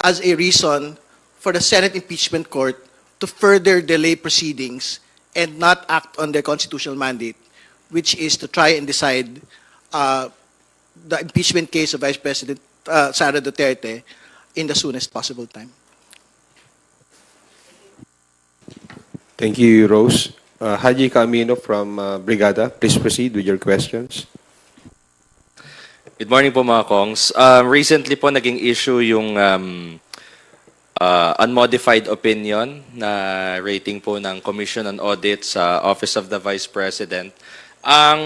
as a reason for the Senate Impeachment Court to further delay proceedings and not act on their constitutional mandate, which is to try and decide the impeachment case of Vice President Sara Duterte in the soonest possible time. Thank you, Rose. Haji Camino from Brigada, please proceed with your questions. Good morning po mga Kongs. Recently po naging issue yung unmodified opinion na rating po ng Commission on Audit sa Office of the Vice President. Ang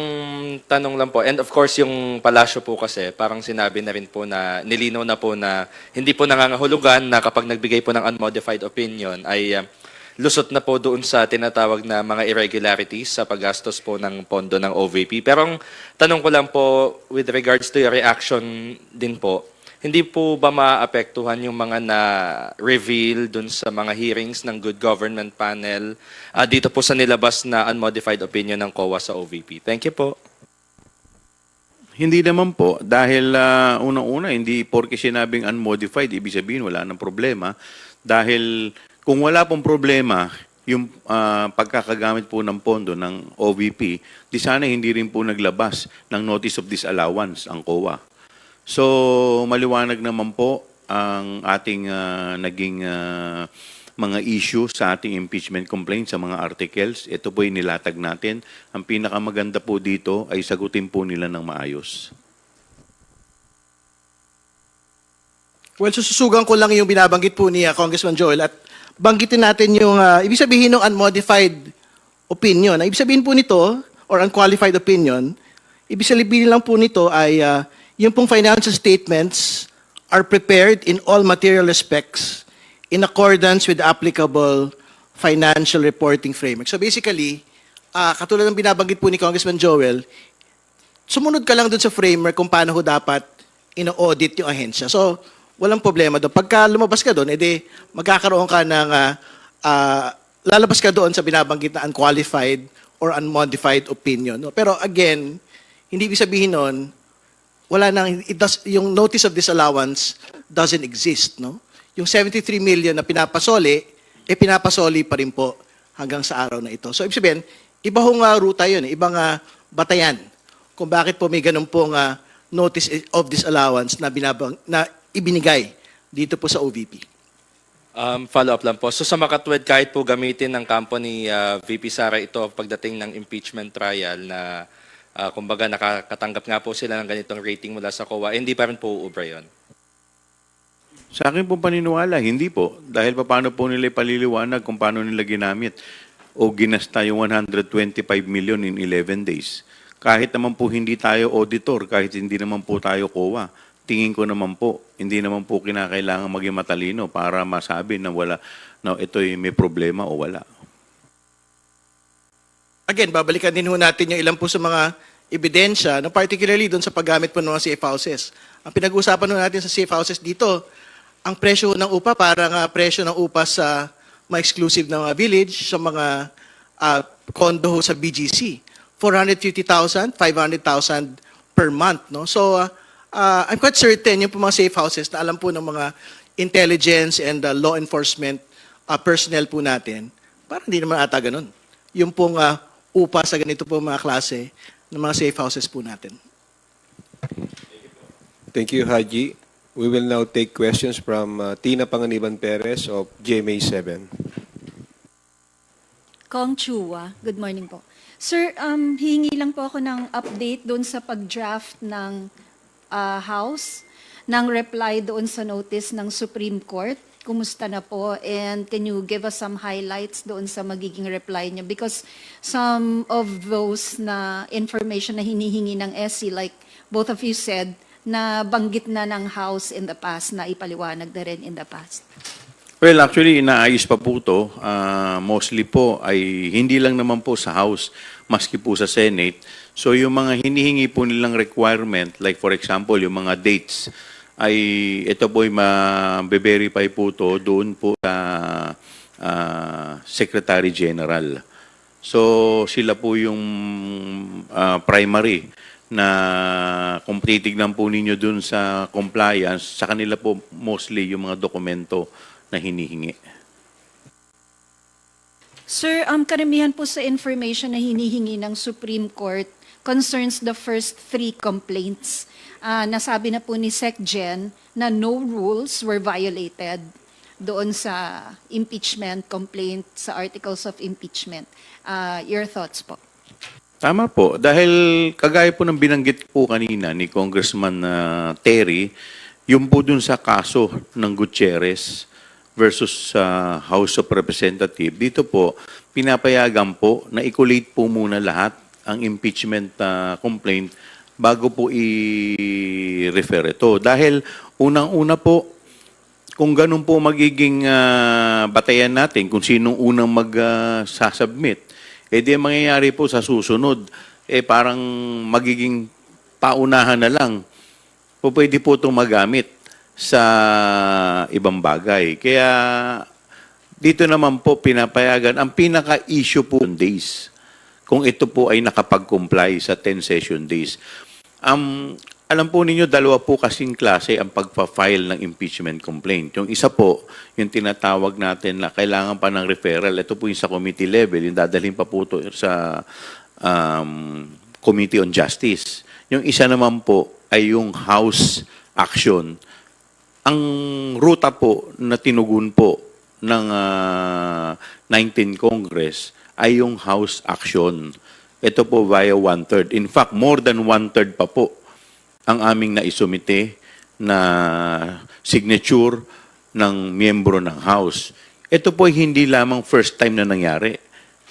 tanong lang po, and of course yung palasyo po kasi parang sinabi na rin po na nilinaw na po na hindi po nangangahulugan na kapag nagbigay po ng unmodified opinion ay lusot na po doon sa tinatawag na mga irregularities sa paggastos po ng pondo ng OVP. Pero ang tanong ko lang po with regards to your reaction din po, hindi po ba maapektuhan yung mga na-reveal doon sa mga hearings ng Good Government Panel dito po sa nilabas na unmodified opinion ng COA sa OVP? Thank you po. Hindi naman po, dahil unang-una, hindi porke sinabing unmodified, ibig sabihin wala nang problema. Dahil kung wala pong problema, yung pagkakagamit po ng pondo ng OVP, di sana hindi rin po naglabas ng Notice of Disallowance ang COA. So, maliwanag naman po ang ating naging mga issue sa ating impeachment complaint sa mga articles. Ito po yung nilatag natin. Ang pinakamaganda po dito ay sagutin po nila ng maayos. Well, sususugan ko lang yung binabanggit po ni Congressman Joel at banggitin natin yung ibig sabihin ng unmodified opinion. Ang ibig sabihin po nito, or unqualified opinion, ibig sabihin lang po nito ay yung pong financial statements are prepared in all material respects in accordance with the applicable financial reporting framework. So basically, katulad ng binabanggit po ni Congressman Joel, sumunod ka lang dun sa framework kung paano ho dapat ino-audit yung ahensya. So, walang problema doon. Pagka lumabas ka doon, edi magkakaroon ka ng, lalabas ka doon sa binabanggit na unqualified or unmodified opinion. No? Pero again, hindi ibig sabihin nun, wala nang, yung notice of disallowance doesn't exist. No? Yung 73 million na pinapasoli, pinapasoli pa rin po hanggang sa araw na ito. So, ibig sabihin, iba hong ruta yun, ibang batayan kung bakit po may ganun pong notice of disallowance na ibinigay dito po sa OVP. Follow-up lang po. So sa makatwid, kahit po gamitin ng kampo ni VP Sara ito pagdating ng impeachment trial na kumbaga nakakatanggap nga po sila ng ganitong rating mula sa COA, hindi pa rin po uubra yun? Sa akin po paniniwala, hindi po. Dahil paano po nila ipaliliwanag kung paano nila ginamit o ginasta yung 125 million in 11 days. Kahit naman po hindi tayo auditor, kahit hindi naman po tayo COA, tingin ko naman po, hindi naman po kinakailangan maging matalino para masabi na wala, na ito'y may problema o wala. Again, babalikan din ho natin yung ilan po sa mga ebidensya, no, particularly doon sa paggamit po ng mga safe houses. Ang pinag-uusapan ho natin sa safe houses dito, ang presyo ng upa, parang presyo ng upa sa mga exclusive na mga village, sa mga condo ho sa BGC. 450,000, 500,000 per month. No? So, I'm quite certain yung po mga safe houses na alam po ng mga intelligence and law enforcement personnel po natin, parang hindi naman ata ganun. Yung pong upa sa ganito po mga klase ng mga safe houses po natin. Thank you, Haji. We will now take questions from Tina Panganiban Perez of GMA7. Kong Chua, good morning po. Sir, hihingi lang po ako ng update doon sa pag-draft ng House, ng reply doon sa notice ng Supreme Court. Kumusta na po? And can you give us some highlights doon sa magiging reply niya? Because some of those na information na hinihingi ng SC, like both of you said, na banggit na ng House in the past, na ipaliwanag na rin in the past. Well, actually, inaayos pa po ito. Mostly po ay hindi lang naman po sa House, maski po sa Senate. So yung mga hinihingi po nilang requirement, like for example, yung mga dates, ay ito po ay ma-verify po ito doon po sa Secretary General. So sila po yung primary na kung titignan po ninyo dun sa compliance, sa kanila po mostly yung mga dokumento na hinihingi. Sir, karamihan po sa information na hinihingi ng Supreme Court concerns the first 3 complaints. Nasabi na po ni SecGen na no rules were violated doon sa impeachment complaint, sa articles of impeachment. Your thoughts po? Tama po. Dahil kagaya po ng binanggit po kanina ni Congressman Terry, yung po dun sa kaso ng Gutierrez versus sa House of Representatives, dito po, pinapayagan po na i-collate po muna lahat ang impeachment complaint bago po i-refer ito. Dahil unang-una po, kung ganun po magiging batayan natin, kung sinong unang mag-sasubmit, di ang mangyayari po sa susunod, parang magiging paunahan na lang. Po pwede po itong magamit sa ibang bagay. Kaya dito naman po pinapayagan, ang pinaka-issue po days, kung ito po ay nakapag-comply sa 10 session days. Alam po ninyo, dalawa po kasing klase ang pagpa-file ng impeachment complaint. Yung isa po, yung tinatawag natin na kailangan pa ng referral. Ito po yung sa committee level, yung dadalhin pa po ito sa Committee on Justice. Yung isa naman po ay yung House action. Ang ruta po na tinugon po ng 19 Congress ay yung House action. Ito po via 1/3. In fact, more than 1/3 pa po ang aming naisumite na signature ng miyembro ng House. Ito po ay hindi lamang first time na nangyari.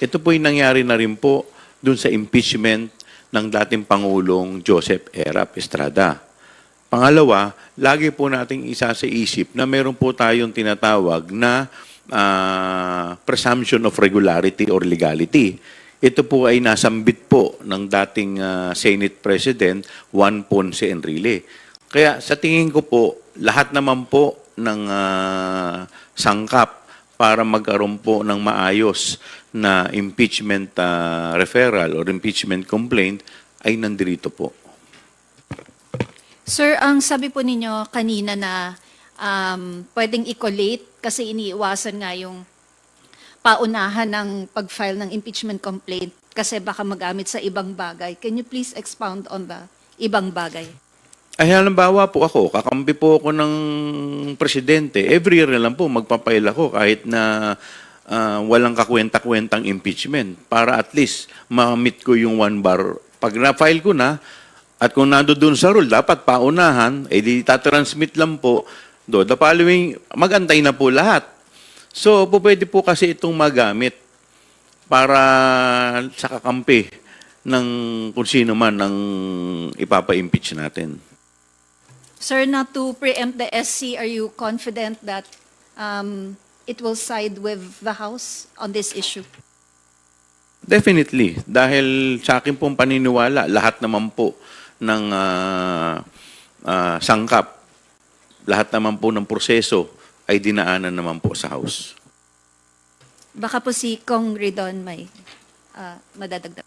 Ito po ay nangyari na rin po dun sa impeachment ng dating Pangulong Joseph Erap Estrada. Pangalawa, lagi po nating isa sa isip na meron po tayong tinatawag na presumption of regularity or legality. Ito po ay nasambit po ng dating Senate President Juan Ponce Enrile. Kaya sa tingin ko po, lahat naman po ng sangkap para magkaroon po ng maayos na impeachment referral or impeachment complaint ay nandito po. Sir, ang sabi po ninyo kanina na pwedeng i-collate kasi iniiwasan nga yung paunahan ng pag-file ng impeachment complaint kasi baka magamit sa ibang bagay. Can you please expound on the ibang bagay? Ay, halimbawa po ako, kakampi po ako ng presidente. Every year na lang po magpapail ako kahit na walang kakwenta-kwentang impeachment para at least ma-meet ko yung 1 bar. Pag na-file ko na, at kung nandoon sa rule, dapat paunahan, di tatransmit lang po. The following, magantay na po lahat. So, pwede po kasi itong magamit para sa kakampi ng kung sino man ang ipapa-impeach natin. Sir, not to preempt the SC, are you confident that it will side with the House on this issue? Definitely. Dahil sa akin pong paniniwala, lahat naman po ng sangkap, lahat naman po ng proseso ay dinaanan naman po sa House. Baka po si Kong Ridon may madadagdag.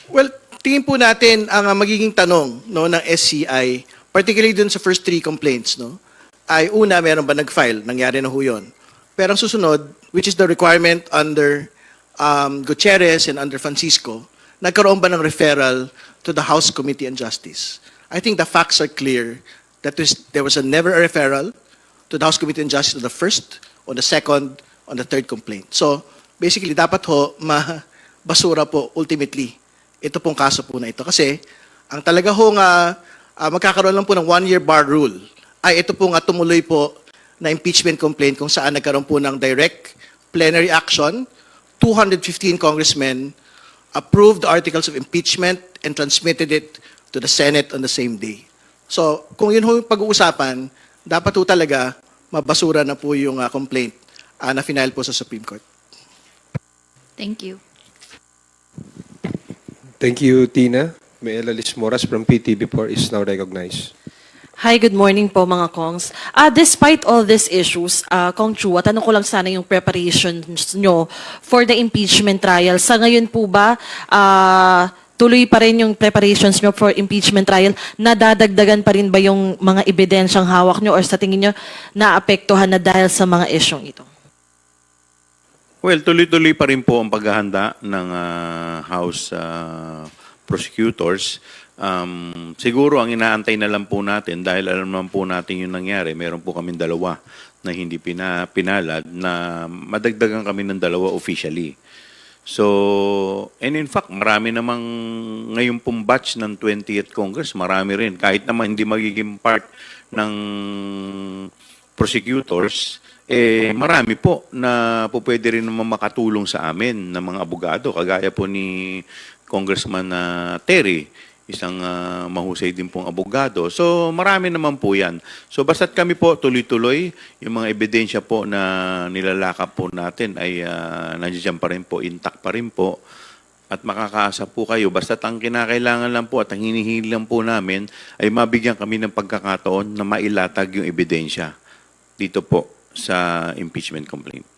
Well, tingin po natin ang magiging tanong no, ng SCI, particularly dun sa first 3 complaints, no, ay una, meron ba nag-file? Nangyari na ho yun. Pero ang susunod, which is the requirement under Gutierrez and under Francisco, nagkaroon ba ng referral to the House Committee on Justice? I think the facts are clear that there was never a referral to the House Committee on Justice on the first, on the second, on the third complaint. So, basically, dapat ho, basura po, ultimately, ito pong kaso po na ito. Kasi, ang talaga ho nga, magkakaroon lang po ng 1-year bar rule, ay ito po nga tumuloy po na impeachment complaint kung saan nagkaroon po ng direct plenary action, 215 congressmen approved the articles of impeachment and transmitted it to the Senate on the same day. So, kung yun ho yung pag-uusapan, dapat po talaga mabasura na po yung complaint na final po sa Supreme Court. Thank you. Thank you, Tina. May Alice Moras from PTV4 is now recognized. Hi, good morning po mga Kongs. Despite all these issues, Kong Chua, tanong ko lang sana yung preparations nyo for the impeachment trial. Sa ngayon po ba, tuloy pa rin yung preparations nyo for impeachment trial? Nadadagdagan pa rin ba yung mga ebidensyang hawak nyo or sa tingin nyo naapektuhan na dahil sa mga isyong ito? Well, tuloy-tuloy pa rin po ang paghahanda ng House prosecutors. Siguro ang inaantay na lang po natin, dahil alam naman po natin yung nangyari, meron po kaming dalawa na hindi pinalad, na madagdagan kami ng dalawa officially. So, and in fact, marami namang ngayon pong batch ng 20th Congress, marami rin. Kahit naman hindi magiging part ng prosecutors, marami po na po pwede rin naman makatulong sa amin ng mga abogado. Kagaya po ni Congressman Terry, isang mahusay din pong abogado. So marami naman po yan. So basta't kami po tuloy-tuloy, yung mga ebidensya po na nilalakap po natin ay nandiyan pa rin po, intact pa rin po. At makakaasa po kayo, basta't ang kinakailangan lang po at ang hinihingi lang po namin ay mabigyan kami ng pagkakataon na mailatag yung ebidensya dito po sa impeachment complaint.